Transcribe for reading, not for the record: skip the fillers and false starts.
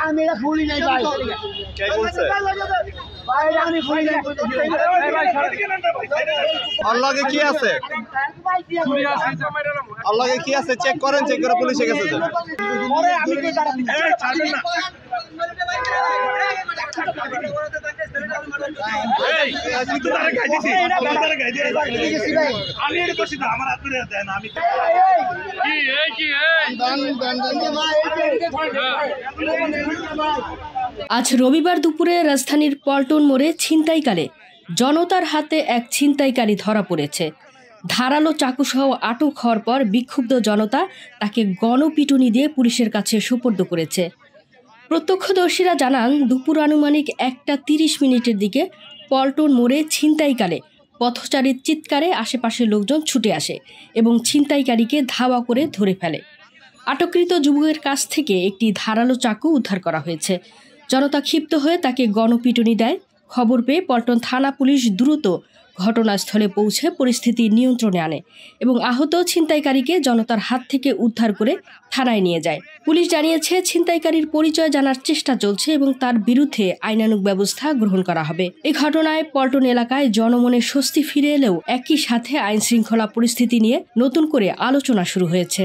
আমি এটা ফুলি নাই ভাই কে বলছে ভাই আমি ফুলি নাই আল্লাহকে কি আছে আল্লাহকে কি আছে চেক করেন চেক করে পুলিশে গেছে যে পরে আমি কই দাঁড়াচ্ছি এই ছাড়বেন না এই তুই তো তারে গাইছিস তারে গাইছিস আমি এটা করছি না আমার হাত ধরে দেন আমি কি আজ রবিবার দুপুরে রাজধানীর পল্টন মোড়ে ছিনতাইকালে জনতার হাতে এক ছিনতাইকারী ধরা পড়েছে। ধারালো চাকুসহ আটক হওয়ার পর বিক্ষুব্ধ জনতা তাকে গণপিটুনি দিয়ে পুলিশের কাছে সোপর্দ করেছে। প্রত্যক্ষদর্শীরা জানান দুপুর আনুমানিক 1টা 30 মিনিটের দিকে পল্টন মোড়ে ছিনতাইকালে পথচারীর চিৎকারে আশেপাশের লোকজন ছুটে আসে এবং ছিনতাইকারীকে ধাওয়া করে ধরে ফেলে। আটককৃত যুবকের কাছ থেকে একটি ধারালো চাকু উদ্ধার করা হয়েছে। জনতা ক্ষিপ্ত হয়ে তাকে গণপিটুনি দেয়। খবর পেয়ে পল্টন থানা পুলিশ দ্রুত ঘটনাস্থলে পৌঁছে পরিস্থিতি নিয়ন্ত্রণে আনে এবং আহত ছিনতাইকারীকে জনতার হাত থেকে উদ্ধার করে থানায় নিয়ে যায়। পুলিশ জানিয়েছে ছিনতাইকারীর পরিচয় জানার চেষ্টা চলছে এবং তার বিরুদ্ধে আইনানুগ ব্যবস্থা গ্রহণ করা হবে। এই ঘটনায় পল্টন এলাকায় জনমনে স্বস্তি ফিরে এলেও একই সাথে আইন শৃঙ্খলা পরিস্থিতি নিয়ে নতুন করে আলোচনা শুরু হয়েছে।